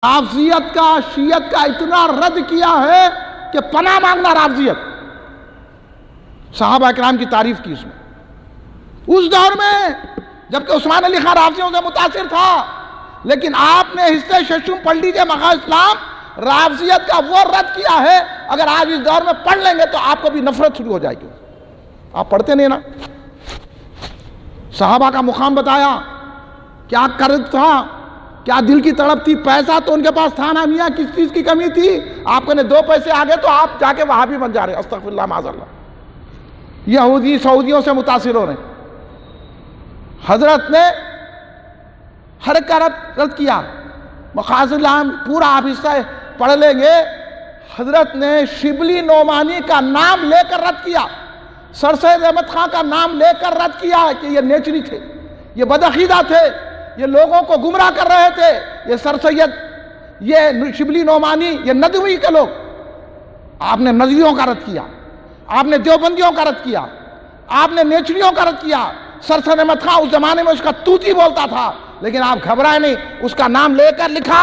رافضیت کا شیعت کا اتنا رد کیا ہے کہ پناہ مانگنا رافضیت. صحابہ کرام کی تعریف کی اس میں. اس دور میں جبکہ عثمان علی خان رافضیوں سے متاثر تھا، لیکن آپ نے حصہ ششم پڑھ لیجئے مقام اسلام، رافضیت کا وہ رد کیا ہے. اگر آج اس دور میں پڑھ لیں گے تو آپ کو بھی نفرت شروع ہو جائے گی. آپ پڑھتے نہیں نا. صحابہ کا مقام بتایا، کیا قرض تھا، کیا دل کی تڑپ تھی. پیسہ تو ان کے پاس تھا نا میاں، کس چیز کی کمی تھی. آپ کو نے 2 پیسے آگے تو آپ جا کے وہابی بن جا رہے ہیں. استغفر اللہ معاذ اللہ. یہودی سعودیوں سے متاثر ہو رہے ہیں. حضرت نے ہر ایک کا رد کیا. مقاصد اللہ پورا آپ حصہ پڑھ لیں گے. حضرت نے شبلی نعمانی کا نام لے کر رد کیا، سر سید احمد خان کا نام لے کر رد کیا کہ یہ نیچری تھے، یہ بدعقیدہ تھے، یہ لوگوں کو گمراہ کر رہے تھے. یہ سر سید، یہ شبلی نعمانی، یہ ندوی کے لوگ. آپ نے نزویوں کا رد کیا، آپ نے دیوبندیوں کا رد کیا، آپ نے نیچریوں کا رد کیا. سر سید احمد خان اس زمانے میں اس کا توتی بولتا تھا، لیکن آپ گھبرائے نہیں. اس کا نام لے کر لکھا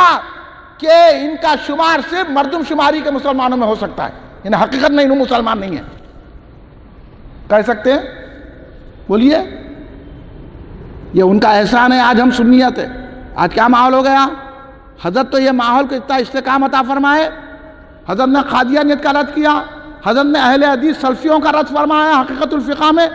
کہ ان کا شمار صرف مردم شماری کے مسلمانوں میں ہو سکتا ہے، انہیں حقیقت میں انہوں مسلمان نہیں ہے. کہہ سکتے ہیں؟ بولیے. یہ ان کا احسان ہے. آج ہم سنیت ہے. آج کیا ماحول ہو گیا. حضرت تو یہ ماحول کو اتنا استحکام عطا فرمائے. حضرت نے قادیانیت کا رد کیا، حضرت نے اہل حدیث سلفیوں کا رد فرمایا حقیقت الفقہ میں.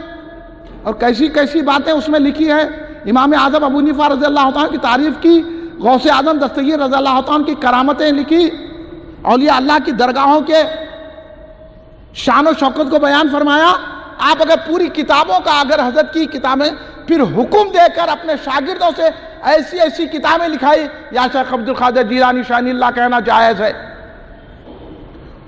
اور کیسی کیسی باتیں اس میں لکھی ہیں. امام اعظم ابو حنیفہ رضی اللہ عنہ کی تعریف کی، غوث اعظم دستگیر رضی اللہ عنہ کی کرامتیں لکھی، اولیاء اللہ کی درگاہوں کے شان و شوکت کو بیان فرمایا. آپ اگر پوری کتابوں کا اگر حضرت کی کتابیں پھر حکم دے کر اپنے شاگردوں سے ایسی ایسی کتابیں لکھائی، یا شیخ عبد القادر جیلانی شان اللہ کہنا جائز ہے.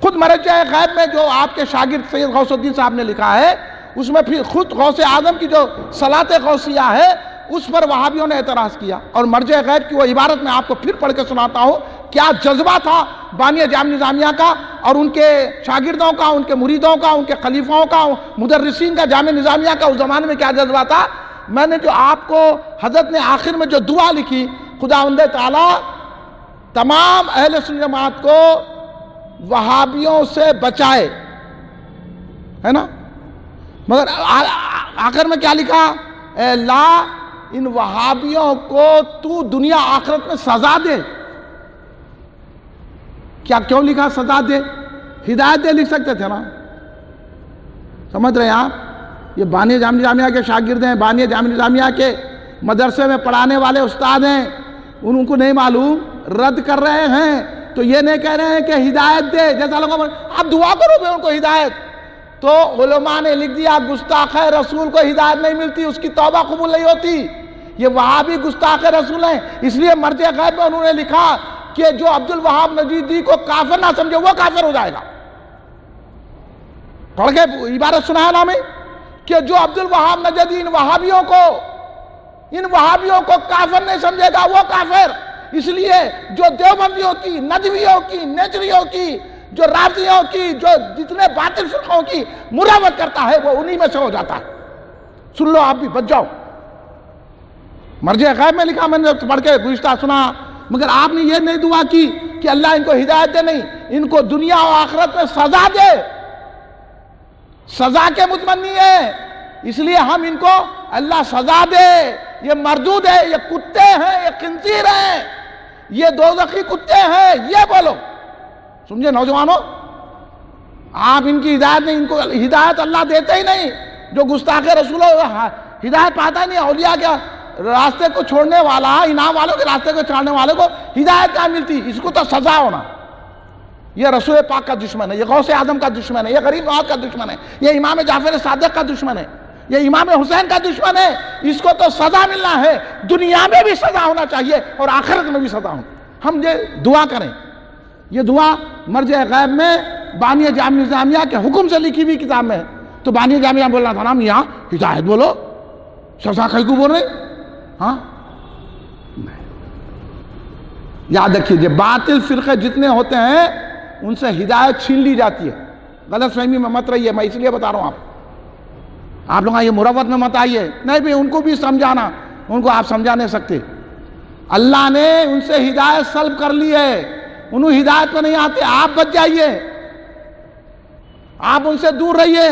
خود مرجع غیب میں جو آپ کے شاگرد سید غوث الدین صاحب نے لکھا ہے، اس میں پھر خود غوث اعظم کی جو صلاۃ غوثیہ ہے اس پر وہابیوں نے اعتراض کیا. اور مرجع غیب کی وہ عبارت میں آپ کو پھر پڑھ کے سناتا ہوں. کیا جذبہ تھا بانی جامع نظامیہ کا اور ان کے شاگردوں کا، ان کے مریدوں کا، ان کے خلیفوں کا، مدرسین کا، جامع نظامیہ کا اس زمانے میں کیا جذبہ تھا. میں نے جو آپ کو حضرت نے آخر میں جو دعا لکھی، خداوند تعالی تمام اہل سنت جماعت کو وہابیوں سے بچائے، ہے نا. مگر آخر میں کیا لکھا؟ اے اللہ ان وہابیوں کو تو دنیا آخرت میں سزا دے. کیوں لکھا سزا دے؟ ہدایت دے لکھ سکتے تھے نا. سمجھ رہے ہیں آپ؟ یہ بانی جامع نظامیہ کے شاگرد ہیں، بانی جامع نظامیہ کے مدرسے میں پڑھانے والے استاد ہیں. ان کو نہیں معلوم، رد کر رہے ہیں. تو یہ نہیں کہہ رہے ہیں کہ ہدایت دے، جیسا لوگوں آپ دعا کرو گے ان کو ہدایت. تو علماء نے لکھ دیا گستاخ رسول کو ہدایت نہیں ملتی، اس کی توبہ قبول نہیں ہوتی. یہ وہابی گستاخ رسول ہیں. اس لیے مرجع غیب میں انہوں نے لکھا کہ جو عبد الوہاب نجدی کو کافر نہ سمجھے وہ کافر ہو جائے گا. پڑھ کے عبارت سنا ہے نا میں کہ جو عبد الوہاب نجدی ان وہابیوں کو کافر نہیں سمجھے گا وہ کافر. اس لیے جو دیوبندیوں کی، ندویوں کی، نیچریوں کی، جو رافضیوں کی، جو جتنے باطل فرقوں کی مراوت کرتا ہے وہ انہی میں سے ہو جاتا ہے. سن لو آپ بھی، بچ جاؤ. مرجع غیب میں لکھا، میں نے پڑھ کے گزشتہ سنا. مگر آپ نے یہ نہیں دعا کی کہ اللہ ان کو ہدایت دے. نہیں، ان کو دنیا و آخرت میں سزا دے. سزا کے متمنی ہے، اس لیے ہم ان کو اللہ سزا دے. یہ مردود ہے، یہ کتے ہیں، یہ خنزیر ہیں، یہ دوزخی کتے ہیں. یہ بولو، سمجھے نوجوانوں؟ آپ ان کی ہدایت نہیں، ان کو ہدایت اللہ دیتے ہی نہیں. جو گستاخ رسول ہدایت پاتا نہیں. اولیاء کے راستے کو چھوڑنے والا، انعام والوں کے راستے کو چھوڑنے والوں کو ہدایت کہاں ملتی؟ اس کو تو سزا ہونا. یہ رسول پاک کا دشمن ہے، یہ غوث اعظم کا دشمن ہے، یہ غریب نواز کا دشمن ہے، یہ امام جعفر صادق کا دشمن ہے، یہ امام حسین کا دشمن ہے. اس کو تو سزا ملنا ہے. دنیا میں بھی سزا ہونا چاہیے اور آخرت میں بھی سزا ہونا. ہم یہ دعا کریں. یہ دعا مرجع غیب میں بانی جامع نظامیہ کے حکم سے لکھی ہوئی کتاب میں ہے. تو بانی جامعہ بولنا تھا نا یہاں ہدایت بولو، سزا کہیں کو بول رہے؟ ہاں، یاد رکھیے باطل فرقے جتنے ہوتے ہیں ان سے ہدایت چھین لی جاتی ہے. غلط فہمی میں مت رہیے. میں اس لیے بتا رہا ہوں آپ لوگ یہ مروت میں مت آئیے. نہیں بھی ان کو بھی سمجھانا، ان کو آپ سمجھا نہیں سکتے. اللہ نے ان سے ہدایت سلب کر لی ہے، انہوں ہدایت پہ نہیں آتے، آپ بچ جائیے، آپ ان سے دور رہیے۔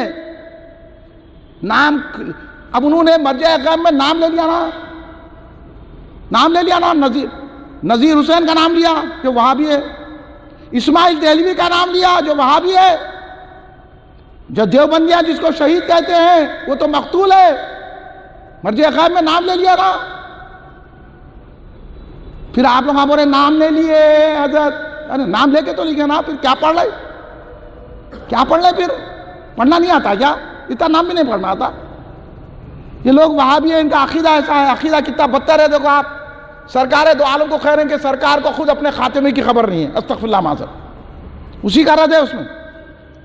نام اب انہوں نے مرجع غیب میں نام لے لیا نا، نذیر حسین کا نام لیا جو وہابی ہے، اسماعیل دہلوی کا نام لیا جو وہابی ہے، جو دیوبندیاں جس کو شہید کہتے ہیں وہ تو مقتول ہے، مرجع غیب میں نام لے لیا نا۔ پھر آپ لوگ ہمارے نام لے لیے حضرت، ارے نام لے کے تو لکھے نا، پھر کیا پڑھ رہے پھر پڑھنا نہیں آتا کیا؟ اتنا نام بھی نہیں پڑھنا آتا۔ یہ لوگ وہابی ہیں، ان کا عقیدہ ایسا ہے، عقیدہ کتنا بدتر ہے۔ دیکھو آپ، سرکار دو عالم کو خیر ہے کہ سرکار کو خود اپنے خاتمے کی خبر نہیں ہے، استغفر اللہ معذرت، اسی کا رد ہے اس میں،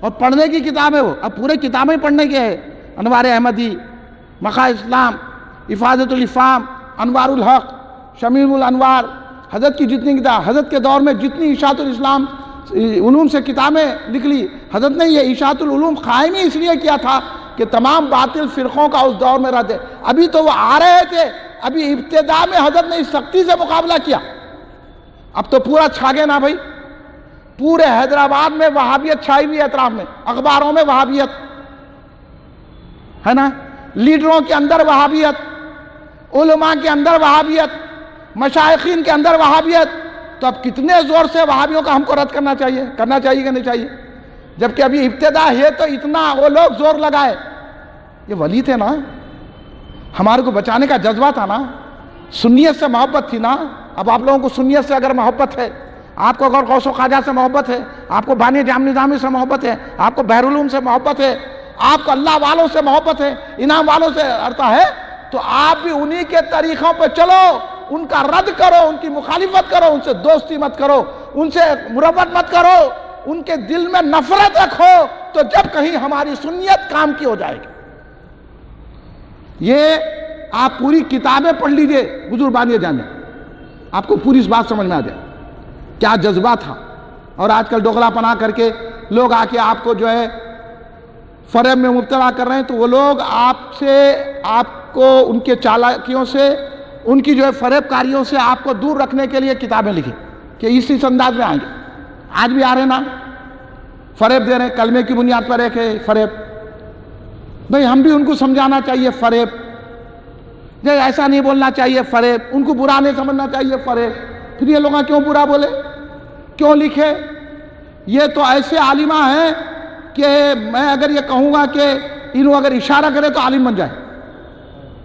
اور پڑھنے کی کتاب ہے وہ، اب پورے کتابیں پڑھنے کے ہے، انوار احمدی، مخا اسلام، افادۃ الافہام، انوار الحق، شمیل الانوار، حضرت کی جتنی کتاب، حضرت کے دور میں جتنی اشاعت الاسلام علوم سے کتابیں لکھ لی، حضرت نے یہ اشاعت العلوم قائم ہی اس لیے کیا تھا کہ تمام باطل فرقوں کا اس دور میں رد ہے۔ ابھی تو وہ آ رہے تھے، ابھی ابتدا میں حضرت نے اس سختی سے مقابلہ کیا، اب تو پورا چھا گئے نا بھائی، پورے حیدرآباد میں وہابیت چھائی ہوئی ہے، اطراف میں اخباروں میں وہابیت ہے نا، لیڈروں کے اندر وہابیت، علماء کے اندر وہابیت، مشائخین کے اندر وہابیت۔ تو اب کتنے زور سے وہابیوں کا ہم کو رد کرنا چاہیے کہ نہیں چاہیے؟ جبکہ ابھی ابتدا ہے تو اتنا وہ لوگ زور لگائے، یہ ولی تھے نا، ہمارے کو بچانے کا جذبہ تھا نا، سنیت سے محبت تھی نا۔ اب آپ لوگوں کو سنیت سے اگر محبت ہے، آپ کو اگر غوث و خواجہ سے محبت ہے، آپ کو بانی جام نظامی سے محبت ہے، آپ کو بحر العلوم سے محبت ہے، آپ کو اللہ والوں سے محبت ہے، انعام والوں سے عرضہ ہے، تو آپ بھی انہی کے طریقوں پہ چلو، ان کا رد کرو، ان کی مخالفت کرو، ان سے دوستی مت کرو، ان سے مروت مت کرو، ان کے دل میں نفرت رکھو، تو جب کہیں ہماری سنیت کام کی ہو جائے گی۔ یہ آپ پوری کتابیں پڑھ لیجئے حضور بانی جانے، آپ کو پوری اس بات سمجھ میں آ جائے کیا جذبہ تھا۔ اور آج کل دوغلا پنا کر کے لوگ آ کے آپ کو جو ہے فریب میں مبتلا کر رہے ہیں، تو وہ لوگ آپ کو ان کے چالاکیوں سے، ان کی جو ہے فریب کاریوں سے آپ کو دور رکھنے کے لیے کتابیں لکھی کہ اس انداز میں آئیں گے۔ آج بھی آ رہے نا، فریب دے رہے ہیں، کلمے کی بنیاد پر ایک ہے فریب۔ بھئی ہم بھی ان کو سمجھانا چاہیے فریب، ایسا نہیں بولنا چاہیے فریب، ان کو برا نہیں سمجھنا چاہیے فریب۔ پھر یہ لوگاں کیوں برا بولے، کیوں لکھے؟ یہ تو ایسے عالمہ ہیں کہ میں اگر یہ کہوں گا کہ انہوں اگر اشارہ کرے تو عالم بن جائے،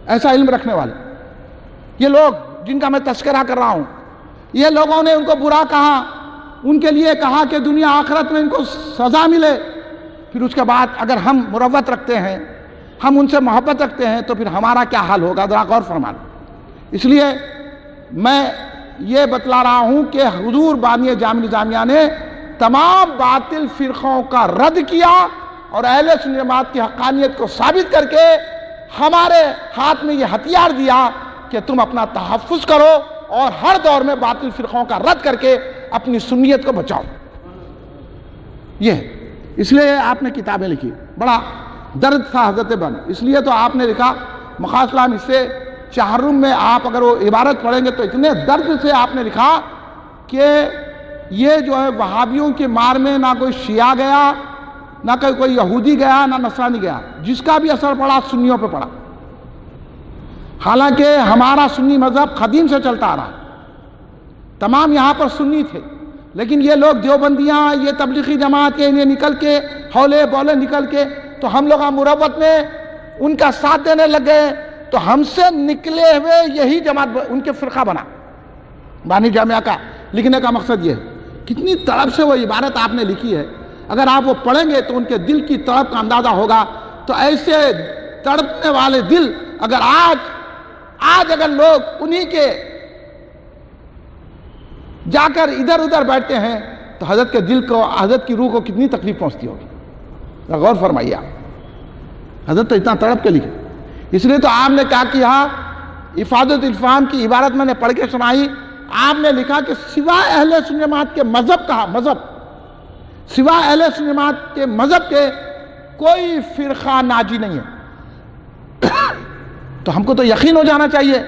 ایسا علم رکھنے والے یہ لوگ جن کا میں تذکرہ کر رہا ہوں، یہ لوگوں نے ان کو برا کہا، ان کے لیے کہا کہ دنیا آخرت میں ان کو سزا ملے۔ پھر اس کے بعد اگر ہم مروت رکھتے ہیں، ہم ان سے محبت رکھتے ہیں، تو پھر ہمارا کیا حال ہوگا، ذرا غور فرمائیں۔ اس لیے میں یہ بتلا رہا ہوں کہ حضور بانی جامع نظامیہ نے تمام باطل فرقوں کا رد کیا اور اہل سنت جماعت کی حقانیت کو ثابت کر کے ہمارے ہاتھ میں یہ ہتھیار دیا کہ تم اپنا تحفظ کرو اور ہر دور میں باطل فرقوں کا رد کر کے اپنی سنیت کو بچاؤ۔ یہ اس لیے آپ نے کتابیں لکھی، بڑا درد تھا حضرت بن، اس لیے تو آپ نے لکھا مخا اسلام، اس سے چہارم میں آپ اگر وہ عبارت پڑھیں گے تو اتنے درد سے آپ نے لکھا کہ یہ جو ہے وہابیوں کی مار میں نہ کوئی شیعہ گیا، نہ کوئی یہودی گیا، نہ نصرانی گیا، جس کا بھی اثر پڑا سنیوں پہ پڑا۔ حالانکہ ہمارا سنی مذہب قدیم سے چلتا آ رہا ہے، تمام یہاں پر سنی تھے، لیکن یہ لوگ دیوبندیاں، یہ تبلیغی جماعت کے انہیں نکل کے ہولے بولے نکل کے، تو ہم لوگ مروت میں ان کا ساتھ دینے لگ گئے، تو ہم سے نکلے ہوئے یہی جماعت ان کے فرقہ بنا۔ بانی جامعہ کا لکھنے کا مقصد یہ ہے، کتنی تڑپ سے وہ عبارت آپ نے لکھی ہے، اگر آپ وہ پڑھیں گے تو ان کے دل کی تڑپ کا اندازہ ہوگا۔ تو ایسے تڑپنے والے دل اگر آج اگر لوگ انہی کے جا کر ادھر ادھر بیٹھتے ہیں تو حضرت کے دل کو، حضرت کی روح کو کتنی تکلیف پہنچتی ہوگی، غور فرمائیے آپ۔ حضرت تو اتنا تڑپ کے لکھے، اس لیے تو آپ نے کہا کہ یہاں افادۃ الافہام کی عبارت میں نے پڑھ کے سنائی، آپ نے لکھا کہ سوائے اہل سنت جماعت کے مذہب، کہا مذہب، سوائے اہل سنت جماعت کے مذہب کے کوئی فرقہ ناجی نہیں ہے۔ تو ہم کو تو یقین ہو جانا چاہیے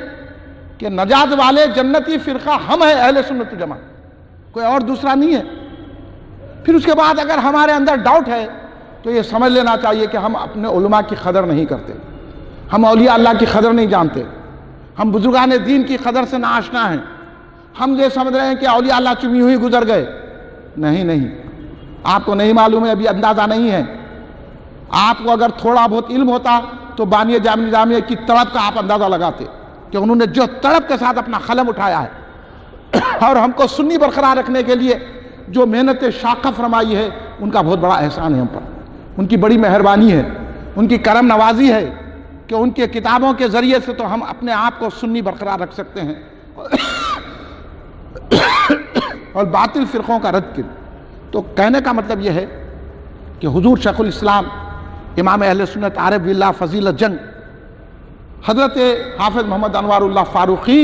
کہ نجات والے جنتی فرقہ ہم ہیں اہل سنت جماعت، کوئی اور دوسرا نہیں ہے۔ پھر اس کے بعد اگر ہمارے اندر ڈاؤٹ ہے تو یہ سمجھ لینا چاہیے کہ ہم اپنے علماء کی قدر نہیں کرتے، ہم اولیاء اللہ کی قدر نہیں جانتے، ہم بزرگان دین کی قدر سے ناآشنا ہیں۔ ہم یہ سمجھ رہے ہیں کہ اولیاء اللہ چمی ہوئی گزر گئے، نہیں، آپ کو نہیں معلوم ہے، ابھی اندازہ نہیں ہے۔ آپ کو اگر تھوڑا بہت علم ہوتا تو بانی جامع نظامیہ کی تڑپ کا آپ اندازہ لگاتے کہ انہوں نے جو تڑپ کے ساتھ اپنا قلم اٹھایا ہے اور ہم کو سنی برقرار رکھنے کے لیے جو محنت شاقہ فرمائی ہے، ان کا بہت بڑا احسان ہے ہم پر، ان کی بڑی مہربانی ہے، ان کی کرم نوازی ہے کہ ان کے کتابوں کے ذریعے سے تو ہم اپنے آپ کو سنی برقرار رکھ سکتے ہیں اور باطل فرقوں کا رد کر۔ تو کہنے کا مطلب یہ ہے کہ حضور شیخ الاسلام امام اہل سنت عارف باللہ فضیلت جنگ حضرت حافظ محمد انوار اللہ فاروقی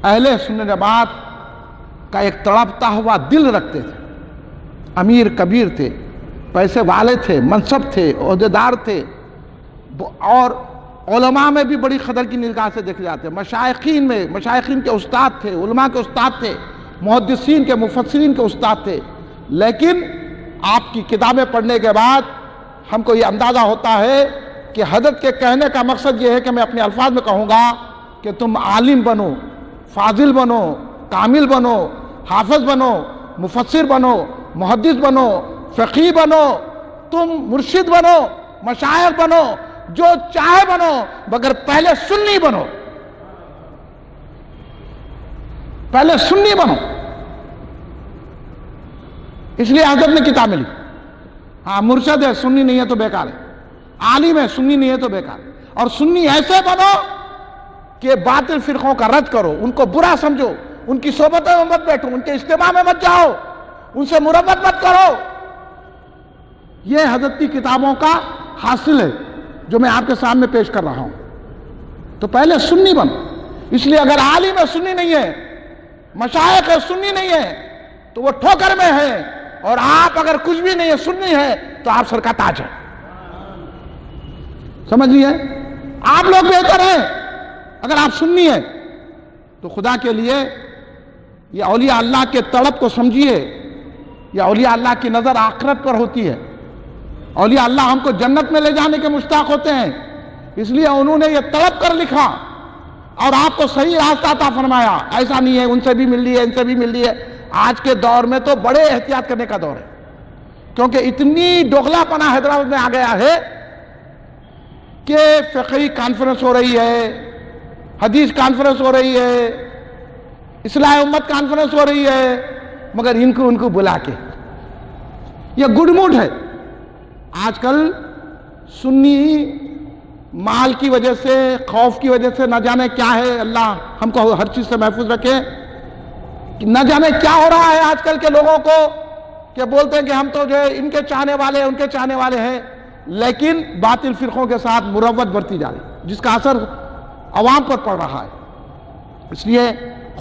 اہل سنت جماعت کا ایک تڑپتا ہوا دل رکھتے تھے، امیر کبیر تھے، پیسے والے تھے، منصب تھے، عہدیدار تھے، اور علماء میں بھی بڑی قدر کی نگاہ سے دیکھے جاتے ہیں، مشائخین کے استاد تھے، علماء کے استاد تھے، محدثین کے مفسرین کے استاد تھے۔ لیکن آپ کی کتابیں پڑھنے کے بعد ہم کو یہ اندازہ ہوتا ہے کہ حضرت کے کہنے کا مقصد یہ ہے کہ میں اپنے الفاظ میں کہوں گا کہ تم عالم بنو، فاضل بنو، کامل بنو، حافظ بنو، مفسر بنو، محدث بنو، فقیہ بنو، تم مرشد بنو، مشائخ بنو، جو چاہے بنو، مگر پہلے سنی بنو، پہلے سنی بنو۔ اس لیے حضرت نے کتابیں لکھی۔ ہاں، مرشد ہے، سنی نہیں ہے تو بیکار ہے، عالم ہے، سنی نہیں ہے تو بیکار ہے، اور سنی ایسے بنو کہ باطل فرقوں کا رد کرو، ان کو برا سمجھو، ان کی صحبتوں میں مت بیٹھو، ان کے اجتماع میں مت جاؤ، ان سے مربت مت کرو۔ یہ حضرت کی کتابوں کا حاصل ہے جو میں آپ کے سامنے پیش کر رہا ہوں۔ تو پہلے سنی بنو۔ اس لیے اگر عالم ہے، سنی نہیں ہے، مشائخ ہے، سنی نہیں ہے، تو وہ ٹھوکر میں ہے، اور آپ اگر کچھ بھی نہیں ہے، سنی ہے، تو آپ سر کا تاج ہے۔ سمجھ لیے؟ آپ لوگ بہتر ہیں اگر آپ سنی ہیں تو خدا کے لیے یہ اولیاء اللہ کے تڑپ کو سمجھیے۔ یہ اولیاء اللہ کی نظر آخرت پر ہوتی ہے۔ اولیاء اللہ ہم کو جنت میں لے جانے کے مشتاق ہوتے ہیں، اس لیے انہوں نے یہ تڑپ کر لکھا اور آپ کو صحیح راستہ عطا فرمایا۔ ایسا نہیں ہے ان سے بھی مل لی ہے، ان سے بھی مل لی ہے۔ آج کے دور میں تو بڑے احتیاط کرنے کا دور ہے، کیونکہ اتنی دوغلا پنا حیدرآباد میں آ گیا ہے کہ فقہی کانفرنس ہو رہی ہے، حدیث کانفرنس ہو رہی ہے، اصلاح امت کانفرنس ہو رہی ہے، مگر ان کو بلا کے یہ گڈ موڈ ہے۔ آج کل سنی مال کی وجہ سے، خوف کی وجہ سے، نہ جانے کیا ہے، اللہ ہم کو ہر چیز سے محفوظ رکھے، نہ جانے کیا ہو رہا ہے آج کل کے لوگوں کو، کہ بولتے ہیں کہ ہم تو جو ہے ان کے چاہنے والے، ان کے چاہنے والے ہیں، لیکن باطل فرقوں کے ساتھ مروت برتی جا رہی، جس کا اثر عوام پر پڑ رہا ہے۔ اس لیے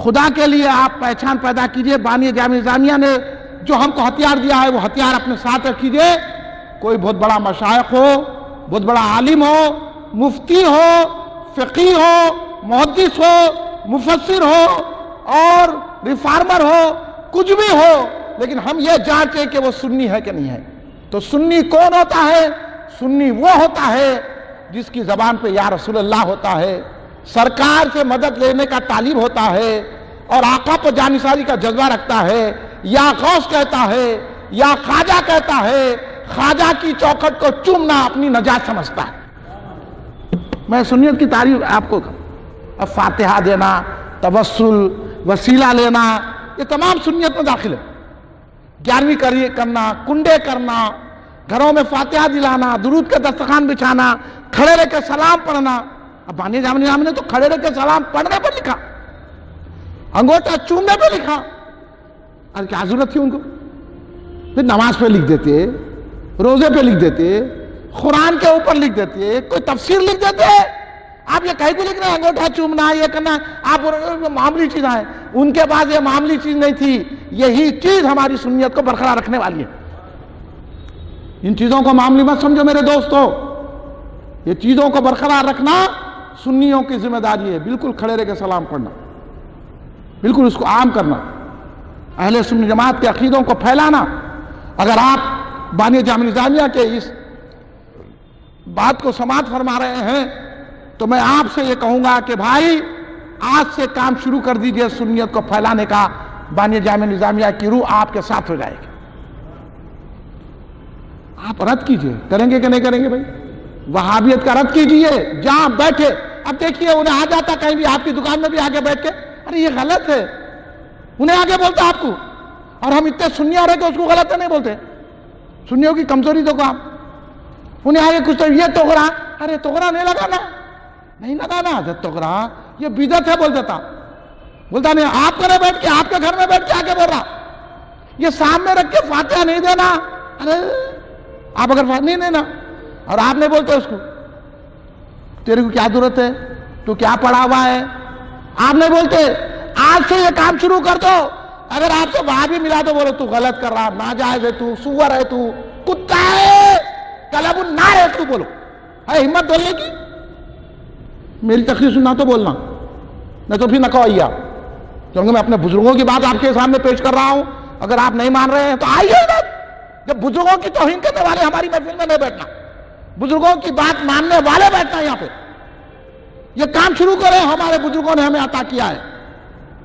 خدا کے لیے آپ پہچان پیدا کیجئے۔ بانی جامع نظامیہ نے جو ہم کو ہتھیار دیا ہے وہ ہتھیار اپنے ساتھ رکھیے۔ کوئی بہت بڑا مشائخ ہو، بہت بڑا عالم ہو، مفتی ہو، فقیہ ہو، محدث ہو، مفسر ہو اور ریفارمر ہو، کچھ بھی ہو، لیکن ہم یہ جانچیں کہ وہ سنی ہے کہ نہیں ہے۔ تو سنی کون ہوتا ہے؟ سنی وہ ہوتا ہے جس کی زبان پہ یا رسول اللہ ہوتا ہے، سرکار سے مدد لینے کا طالب ہوتا ہے، اور آقا پہ جانثاری کا جذبہ رکھتا ہے، یا غوث کہتا ہے، یا خواجہ کہتا ہے، خواجہ کی چوکھٹ کو چومنا اپنی نجات سمجھتا ہے۔ میں سنیت کی تعریف آپ کو اب فاتحہ دینا، توسل، وسیلہ لینا، یہ تمام سنیت میں داخل ہے۔ 11ویں کرنا، کنڈے کرنا، گھروں میں فاتحہ دلانا، درود کے دسترخوان بچھانا، کھڑے رہ کے سلام پڑھنا۔ اب بانی جامع نظامیہ نے تو کھڑے رہ کے سلام پڑھنے پر لکھا، انگوٹھا چومنے پہ لکھا، اور کیا ضرورت تھی ان کو؟ پھر نماز پہ لکھ دیتے، روزے پہ لکھ دیتے، قرآن کے اوپر لکھ دیتے، کوئی تفسیر لکھ دیتے۔ آپ یہ کہیں بھی لکھ رہے ہیں انگوٹھا چومنا، یہ کرنا، آپ معاملی چیزیں ہیں، ان کے پاس یہ معاملی چیز نہیں تھی۔ یہی چیز ہماری سنیت کو برقرار رکھنے والی ہے۔ ان چیزوں کو معاملی مت سمجھو میرے دوستو، یہ چیزوں کو برقرار رکھنا سنیوں کی ذمہ داری ہے بالکل کھڑے رہ کے سلام پڑھنا، بالکل اس کو عام کرنا، اہل سنی جماعت کے عقیدوں کو پھیلانا۔ اگر آپ بانی جامع نظامیہ کے اس بات کو سماعت فرما رہے ہیں تو میں آپ سے یہ کہوں گا کہ بھائی آج سے کام شروع کر دیجئے سنیت کو پھیلانے کا۔ بانی جامع نظامیہ کی روح آپ کے ساتھ ہو جائے گی۔ آپ رد کیجئے، کریں گے کہ نہیں کریں گے بھائی؟ وہابیت کا رد کیجئے، جہاں بیٹھے۔ اب دیکھیے انہیں آ جاتا کہیں بھی آپ کی دکان میں بھی آگے بیٹھ کے، ارے یہ غلط ہے، انہیں آگے بولتا آپ کو، اور ہم اتنے سنی ہو رہے کہ اس کو غلط نہیں بولتے۔ سنیوں کی کمزوری دیکھو آپ، انہیں آگے کچھ تو یہ توغرا، ارے توغرا نہیں لگانا، نہیں لگانا حضرت توغرا، یہ بدعت ہے بول دیتا، بولتا نہیں آپ کرے بیٹھ کے، آپ کے گھر میں بیٹھ کے آگے بول رہا، یہ سامنے رکھ کے فاتحہ نہیں دینا، ارے آپ اگر فاتحہ نہیں دینا اور آپ نہیں بولتے اس کو، تیرے کو کیا ضرورت ہے، تو کیا پڑھا ہوا ہے، آپ نہیں بولتے۔ آج سے یہ کام شروع کر دو۔ اگر آپ سے وہاں بھی ملا تو بولو تو غلط کر رہا، ناجائز ہے، تو سور ہے، تو کتا ہے، کلب النار ہے، تو بولو، ہے ہمت بولنے کی؟ میری تقریر سننا تو بولنا، نہیں تو پھر نہ کہو آئیے آپ، کیونکہ میں اپنے بزرگوں کی بات آپ کے سامنے پیش کر رہا ہوں۔ اگر آپ نہیں مان رہے ہیں تو آئیے ادھر۔ جب بزرگوں کی توہین کرنے والے ہماری محفل میں نہیں بیٹھنا، بزرگوں کی بات ماننے والے بیٹھنا یہاں پہ۔ یہ کام شروع کریں، ہمارے بزرگوں نے ہمیں عطا کیا ہے،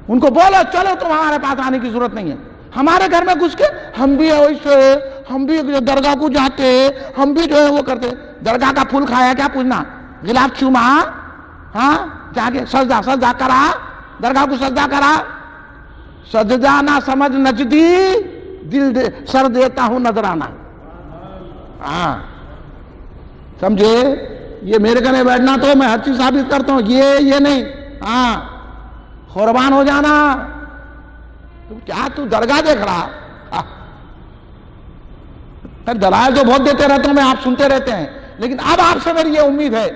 ان کو بولو چلو تم ہمارے پاس آنے کی ضرورت نہیں ہے۔ ہمارے گھر میں گھس کے ہم بھی ویسے، ہم بھی درگاہ کو جاتے، ہم بھی جو ہے وہ کرتے، درگاہ کا پھول کھایا کیا پوچھنا، غلاف چوما، ہاں جا کے سجدہ کرا، درگاہ کو سجدہ کرا، سجدہ نہ سمجھ نجدی، سر دیتا ہوں نظرانہ۔ ہاں سمجھے، یہ میرے گھر میں بیٹھنا تو میں ہر چیز ثابت کرتا ہوں، یہ نہیں، ہاں قربان ہو جانا۔ کیا تو درگاہ دیکھ رہا؟ دلائل تو بہت دیتے رہتا ہوں میں، آپ سنتے رہتے ہیں، لیکن اب آپ سے میری یہ امید ہے،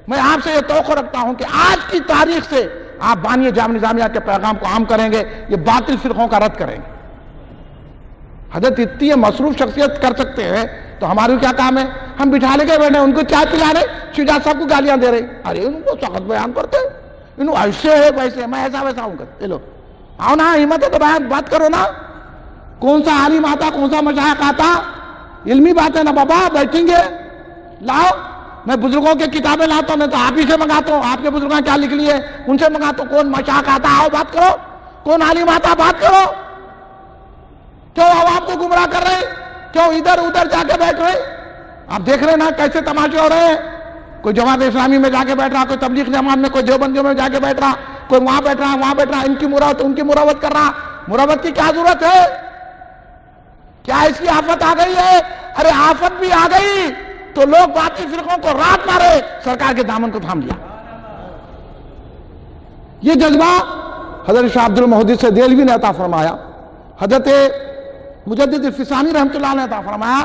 میں آپ سے یہ توقع رکھتا ہوں کہ آج کی تاریخ سے آپ بانی جامع نظامیہ کے پیغام کو عام کریں گے، یہ باطل فرقوں کا رد کریں گے۔ حضرت اتنی مصروف شخصیت کر سکتے ہیں تو ہماری کیا کام ہے؟ ہم بٹھا لے کے بیٹھے، ان کو چائے پلا رہے، شجاع صاحب کو گالیاں دے رہے، ارے ان کو سخت بیان کرتے، انہوں ایسے ہے ویسے، میں ایسا ویسا ہوں کرتے، لو آؤ نا، ہمت ہے تو بات کرو نا، کون سا عالم آتا، کون سا مشائخ آتا، علمی بات ہے نا بابا، بیٹھیں گے، لاؤ، میں بزرگوں کی کتابیں لاتا ہوں، میں تو آپ ہی سے منگاتا ہوں، آپ کے بزرگوں کیا لکھ لیے ان سے منگاتا ہوں، کون مشائخ آتا آؤ بات کرو، کون عالم آتا بات کرو، کیوں عوام کو گمراہ کر رہے ہیں، کیوں ادھر ادھر جا کے بیٹھ رہے؟ آپ دیکھ رہے ہیں نا کیسے تماشے ہو رہے ہیں، کوئی جماعت اسلامی میں جا کے بیٹھ رہا، کوئی تبلیغ جماعت میں، کوئی دیوبندیوں میں جا کے بیٹھ رہا، کوئی وہاں بیٹھ رہا، وہاں بیٹھ رہا، ان کی مراوت ان کی مراوت کر رہا۔ مراوت کی کیا ضرورت ہے؟ کیا اس کی آفت آ گئی ہے؟ ارے آفت بھی آ گئی تو لوگ باطل فرقوں کو رات مارے، سرکار کے دامن کو تھام لیا۔ یہ جذبہ حضرت شاہ عبد المحدث سے دہلوی نے عطا فرمایا، حضرت مجدد الفسانی رحمۃ اللہ علیہ نے عطا فرمایا،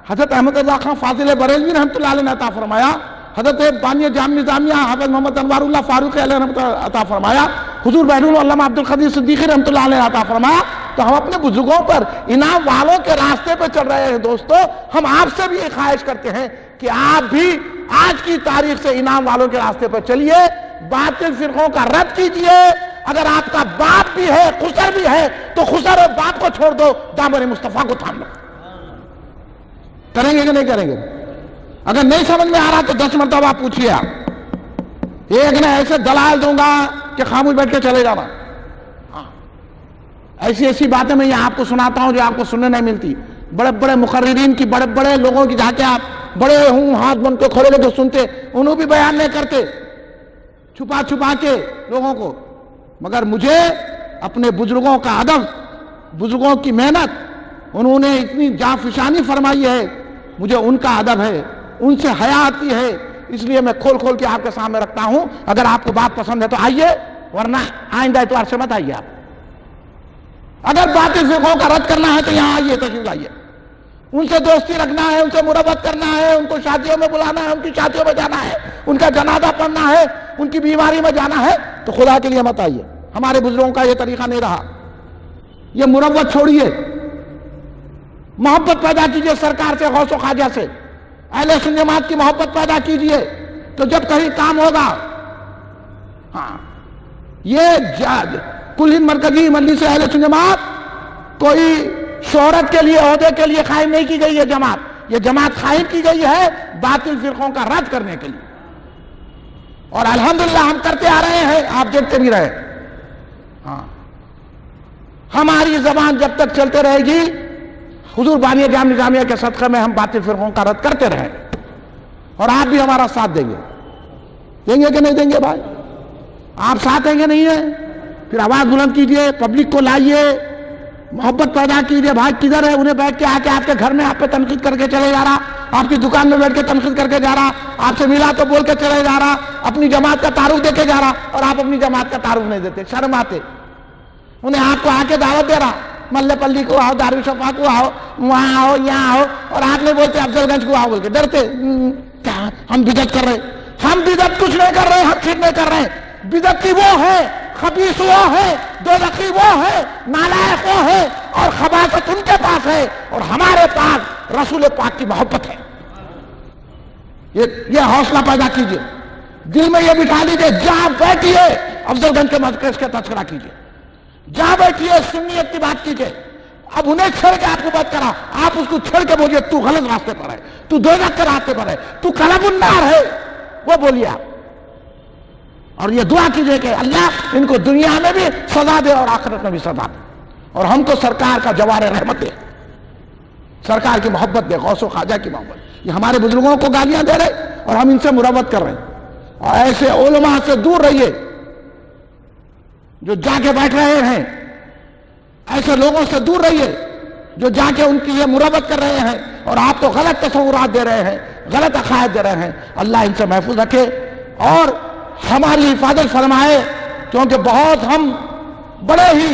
حضرت احمد رضا خان فاضل بریلوی رحمۃ اللہ علیہ نے عطا فرمایا، حضرت بانی جامع نظامیہ حضرت محمد انوار اللہ فاروق علیہ رحمۃ اللہ عطا فرمایا، حضور بحر العلماء عبد القدیر صدیقی رحمۃ اللہ علیہ نے عطا فرمایا۔ تو ہم اپنے بزرگوں پر انعام والوں کے راستے پہ چل رہے ہیں دوستو، ہم آپ سے بھی یہ خواہش کرتے ہیں کہ آپ بھی آج کی تاریخ سے انعام والوں کے راستے پہ چلیے، باطل فرقوں کا رد کیجئے۔ اگر آپ کا باپ بھی ہے، خسر بھی ہے، تو خسر اور باپ کو چھوڑ دو، دامن مصطفیٰ کو تھام لو۔ کریں گے کہ نہیں کریں گے؟ اگر نہیں سمجھ میں آ رہا تو 10 مرتبہ پوچھئے آپ، ایک نہ ایسے دلائل دوں گا کہ خاموش بیٹھ کے چلے جانا۔ ایسی باتیں میں یہاں آپ کو سناتا ہوں جو آپ کو سننے نہیں ملتی، بڑے بڑے مقررین کی، بڑے بڑے لوگوں کی جا کے آپ بڑے ہوں ہاتھ بن کے کھڑے لے کے سنتے، انہوں بھی بیان نہیں کرتے، چھپا چھپا کے لوگوں کو۔ مگر مجھے اپنے بزرگوں کا ادب، بزرگوں کی محنت، انہوں نے اتنی جانفشانی فرمائی ہے، مجھے ان کا ادب ہے، ان سے حیا آتی ہے، اس لیے میں کھول کھول کے آپ کے سامنے رکھتا ہوں۔ اگر آپ کو بات پسند ہے تو آئیے، ورنہ آئندہ اتوار سے مت آئیے آپ۔ اگر باطل فرقوں کا رد کرنا ہے تو یہاں آئیے، تشریف لائیے، ان سے دوستی رکھنا ہے، ان سے مربت کرنا ہے، ان کو شادیوں میں بلانا ہے، ان کی شادیوں میں جانا ہے، ان کا جنازہ پڑھنا ہے، ان کی بیماری میں جانا ہے، تو خدا کے لیے مت آئیے۔ ہمارے بزرگوں کا یہ طریقہ نہیں رہا۔ یہ مربت چھوڑیے، محبت پیدا کیجئے سرکار سے، غوث و خواجہ سے، اہل سنت جماعت کی محبت پیدا کیجئے، تو جب کہیں کام ہوگا. ہاں یہ کل ہند مرکزی مجلس اہل سنت جماعت کوئی شہرت کے لیے عہدے کے لیے قائم نہیں کی گئی ہے. یہ جماعت قائم کی گئی ہے باطل فرقوں کا رد کرنے کے لیے, اور الحمدللہ ہم کرتے آ رہے ہیں, آپ دیکھتے بھی رہے. ہاں ہماری زبان جب تک چلتے رہے گی حضور بانی جامع نظامیہ کے صدقے میں ہم باطل فرقوں کا رد کرتے رہیں, اور آپ بھی ہمارا ساتھ دیں گے کہ نہیں دیں گے بھائی؟ آپ ساتھ دیں گے نہیں ہے؟ پھر آواز بلند کیجئے, پبلک کو لائیے, محبت پیدا کیجئے. بھائی کدھر ہے؟ انہیں بیٹھ کے آ کے آپ کے گھر میں آپ پہ تنقید کر کے چلے جا رہا, آپ کی دکان میں بیٹھ کے تنقید کر کے جا رہا, آپ سے ملا تو بول کے چلے جا رہا, اپنی جماعت کا تعارف دے کے جا رہا, اور آپ اپنی جماعت کا تعارف نہیں دیتے, شرم آتے. انہیں آپ کو آ کے دعوت دے رہا, ملے پلی کو آؤ, دارالشفا کو آؤ, وہاں آؤ, یہاں آؤ, اور آپ نہیں بولتے افضل گنج کو آؤ بول کے, ڈرتے. کیا ہم بدعت کر رہے؟ ہم بدعت کچھ نہیں کر رہے, ہم ٹھیک نہیں کر رہے. بدعتی وہ ہے, خبیث وہ ہے, دوزخی وہ ہے, نالائق وہ ہے, اور خباثت ان کے پاس ہے, اور ہمارے پاس رسول پاک کی محبت ہے. یہ حوصلہ پیدا کیجئے, دل میں یہ بٹھا لیجئے. جہاں بیٹھیے افضل گنج کے مرکز کا تذکرہ کیجئے, جہاں بیٹھیے سنیت کی بات کیجئے. اب انہیں چھڑ کے آپ کو بات کرا, آپ اس کو چھڑ کے بولیے تو غلط راستے پر ہے, تو دوزخ کے راستے پر ہے, تو قلب النار ہے, وہ بولیے آپ. اور یہ دعا کیجئے کہ اللہ ان کو دنیا میں بھی سزا دے اور آخرت میں بھی سزا دے, اور ہم کو سرکار کا جوار رحمت دے, سرکار کی محبت دے, غوث و خواجہ کی محبت. یہ ہمارے بزرگوں کو گالیاں دے رہے اور ہم ان سے مروت کر رہے ہیں. اور ایسے علماء سے دور رہیے جو جا کے بیٹھ رہے ہیں, ایسے لوگوں سے دور رہیے جو جا کے ان کی یہ مروت کر رہے ہیں اور آپ کو غلط تصورات دے رہے ہیں, غلط عقائد دے رہے ہیں. اللہ ان سے محفوظ رکھے اور ہماری حفاظت فرمائے, کیونکہ بہت ہم بڑے ہی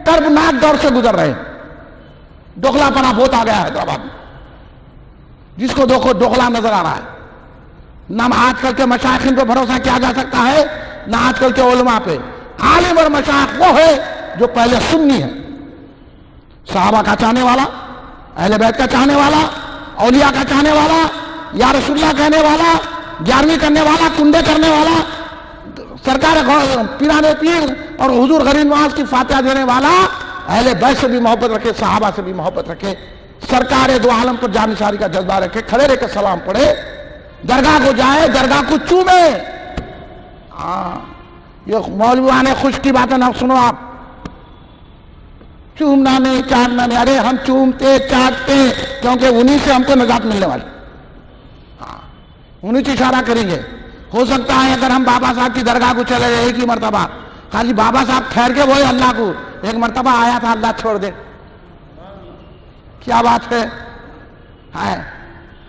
دردناک دور سے گزر رہے ہیں. دغلا پنا بہت آ گیا ہے حیدرآباد میں, جس کو دیکھو دغلا نظر آ رہا ہے. نہ آج کل کے مشائخین پہ بھروسہ کیا جا سکتا ہے, نہ آج کل کے علماء پہ. عالم اور مشائخ وہ ہے جو پہلے سنی ہے, صحابہ کا چاہنے والا, اہل بیت کا چاہنے والا, اولیاء کا چاہنے والا, یا رسول اللہ کہنے والا, 11ویں کرنے والا, کنڈے کرنے والا, سرکار پیرانے پیر اور حضور غریب نواز کی فاتحہ دینے والا. اہل بیت سے بھی محبت رکھے, صحابہ سے بھی محبت رکھے, سرکار دو عالم پر جانثاری کا جذبہ رکھے, کھڑے رہ کے سلام پڑھے, درگاہ کو جائے, درگاہ کو چومے. یہ مولویان خوش کی باتیں نہ سنو آپ, چومنا نہیں, چاٹنا نہیں. ارے ہم چومتے چاٹتے کیونکہ انہی سے ہم کو نجات ملنے والی, انہی سے اشارہ کریں گے. ہو سکتا ہے اگر ہم بابا صاحب کی درگاہ کو چلے گئے ایک ہی مرتبہ, خالی بابا صاحب ٹھہر کے وہی اللہ کو ایک مرتبہ آیا تھا, اللہ چھوڑ دے, کیا بات ہے.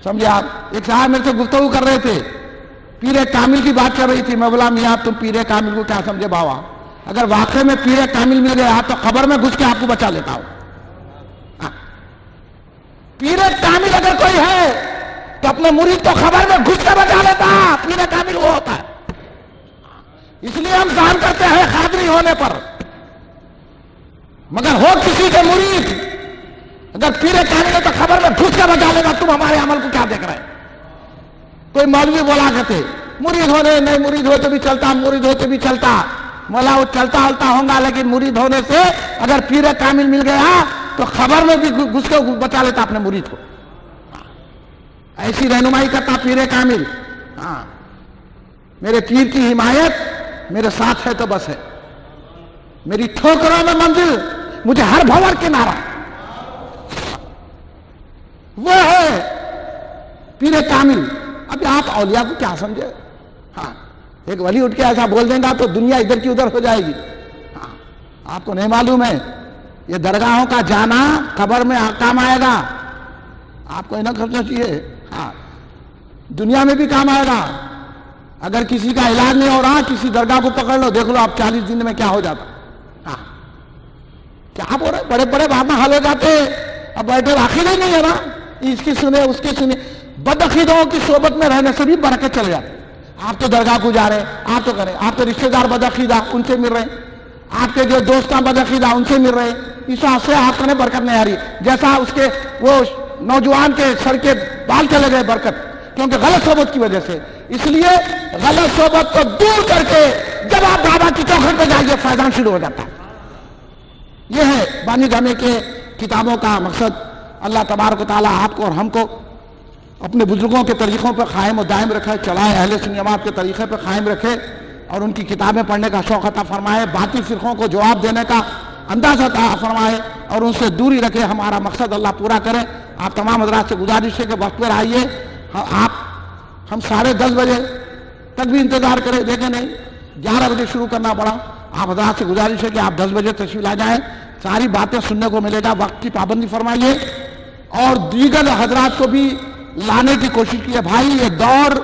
سمجھے آپ؟ ایک صاحب میرے سے گفتگو کر رہے تھے, پیر کامل کی بات کر رہی تھی. میں بولا میاں تم پیر کامل کو کیا سمجھے بابا, اگر واقعی میں پیر کامل مل گیا تو خبر میں گھس کے آپ کو بچا لیتا ہوں. پیر کامل اگر کوئی ہے تو اپنے مرید تو خبر میں گھس کے بچا لیتا. پیر کامل وہ ہوتا ہے. اس لیے ہم ظاہر کرتے ہیں قادری ہونے پر, مگر ہو کسی کے مرید اگر پیر کامل ہے تو خبر میں گھس کے بچا لے گا. تم ہمارے عمل کو کیا دیکھ رہے ہیں؟ کوئی مولوی بولا کرتے مرید ہونے, نہیں مرید ہوتے بھی چلتا, مرید ہوتے بھی چلتا. مولا وہ چلتا ہلتا ہوگا, لیکن مرید ہونے سے اگر پیر کامل مل گیا تو خبر میں بھی گھس کے بچا لیتا اپنے مرید کو. ایسی رہنمائی کرتا پیر کامل. میرے پیر کی حمایت میرے ساتھ ہے تو بس ہے, میری ٹھوکروں میں منزل, مجھے ہر بھور کنارہ, وہ ہے پیر کامل. اب آپ اولیاء کو کیا سمجھے؟ ایک ولی اٹھ کے ایسا بول دیں گا تو دنیا ادھر کی ادھر ہو جائے گی. آپ کو نہیں معلوم ہے یہ درگاہوں کا جانا قبر میں کام آئے گا. آپ کو نہ سمجھنا چاہیے, دنیا میں بھی کام آئے گا. اگر کسی کا علاج نہیں ہو رہا, کسی درگاہ کو پکڑ لو, دیکھ لو آپ 40 دن میں کیا ہو جاتا. کیا بول رہے, بڑے بڑے بات حل ہو جاتے. اب بیٹھے عقیدہ ہی نہیں ہے نا, اس کی سنے اس کی سنے. بدعقیدوں کی صحبت میں رہنے سے بھی برکت چلے جاتے. آپ تو درگاہ کو جا رہے, آپ تو کریں, آپ تو رشتہ دار بدعقیدہ ان سے مل رہے ہیں, آپ کے جو دوستاں بدعقیدہ ان سے مل رہے ہیں. اس سے آپ کو برکت نہیں آ رہی. جیسا اس کے وہ نوجوان کے سر کے بال چلے گئے برکت, کیونکہ غلط صحبت کی وجہ سے. اس لیے غلط صحبت کو دور کر کے جب آپ بابا کی چوکھٹ پہ جائیے فیضان شروع ہو جاتا ہے. یہ ہے بانی جامع کے کتابوں کا مقصد. اللہ تبارک و تعالیٰ آپ کو اور ہم کو اپنے بزرگوں کے طریقوں پہ قائم و دائم رکھے, چلائے, اہل سنت جماعت کے طریقے پہ قائم رکھے اور ان کی کتابیں پڑھنے کا شوق عطا فرمائے, باطل فرقوں کو جواب دینے کا انداز عطا فرمائے اور ان سے دوری رکھے. ہمارا مقصد اللہ پورا کرے. آپ تمام حضرات سے گزارش ہے کہ وقت پر آئیے. ہم 10:30 بجے تک بھی انتظار کریں, دیکھیں نہیں 11 بجے شروع کرنا پڑا. آپ حضرات سے گزارش ہے کہ آپ 10 بجے تشریف لا جائیں, ساری باتیں سننے کو ملے گا. وقت کی پابندی فرمائیے اور دیگر حضرات کو بھی لانے کی کوشش کی ہے. بھائی یہ دور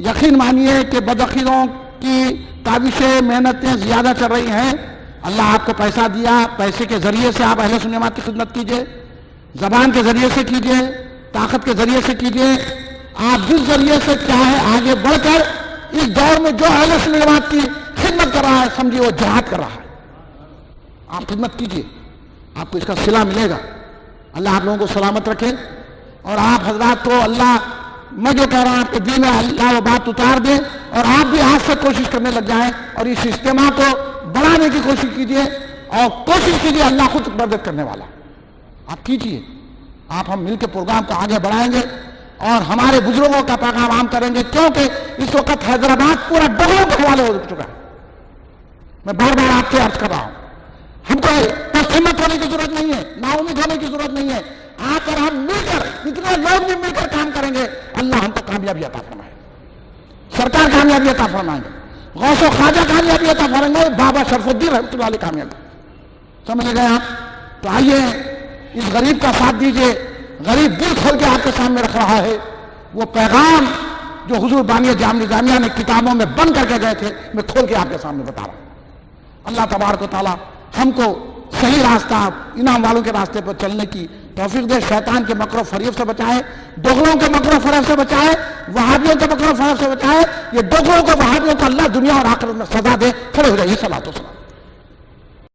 یقین مانیے کہ بدعقیدوں کی کاوشیں محنتیں زیادہ چل رہی ہیں. اللہ آپ کو پیسہ دیا, پیسے کے ذریعے سے آپ اہل سنت جماعت کی خدمت کیجئے, زبان کے ذریعے سے کیجئے, طاقت کے ذریعے سے کیجئے. آپ جس ذریعے سے چاہے آگے بڑھ کر اس دور میں جو اہل سنت جماعت کی خدمت کر رہا ہے سمجھیے وہ جہاد کر رہا ہے. آپ خدمت کیجئے, آپ کو اس کا صلہ ملے گا. اللہ آپ لوگوں کو سلامت رکھے اور آپ حضرات کو اللہ, میں جو کہہ رہا ہوں آپ کے دل میں اللہ وہ بات اتار دے اور آپ بھی آج سے کوشش کرنے لگ جائیں اور اس اجتماع کو بڑھانے کی کوشش کیجئے اور کوشش کیجئے. اللہ خود مدد کرنے والا, آپ کیجئے. آپ ہم مل کے پروگرام کو آگے بڑھائیں گے اور ہمارے بزرگوں کا پیغام عام کریں گے, کیونکہ اس وقت حیدرآباد پورا ڈگروں کے حوالے ہو چکا ہے. میں بار بار آپ سے عرض کر رہا ہوں, ہم کو ہمت ہونے کی ضرورت نہیں ہے, نا امید ہونے کی ضرورت نہیں ہے. آپ اور ہم مل کر, اتنے لوگ بھی مل کر کام کریں گے, اللہ ہم کو کامیابی عطا فرمائے, سرکار کامیابی عطا فرمائیں گے, غوث و خواجہ کامیابی عطا فرمائیں گے, بابا شرف الدین رحمۃ اللہ علیہ کامیابی. سمجھ گئے آپ؟ تو آئیے اس غریب کا ساتھ دیجئے. غریب دل کھول کے آپ کے سامنے رکھ رہا ہے وہ پیغام جو حضور بانی جامعہ نے کتابوں میں بند کر کے گئے تھے, میں کھول کے آپ کے سامنے بتا رہا ہوں. اللہ تبارک و تعالیٰ ہم کو صحیح راستہ, انعام والوں کے راستے پر چلنے کی توفیق دے. شیطان کے مکر و فریب سے بچائے, دوغلوں کے مکر و فریب سے بچائے, وہابیوں کے مکر و فریب سے بچائے. یہ دوغلوں کو وہابیوں کو اللہ دنیا اور آخرت میں سزا دے. کھڑے ہو جائیے. صلاۃ و سلام.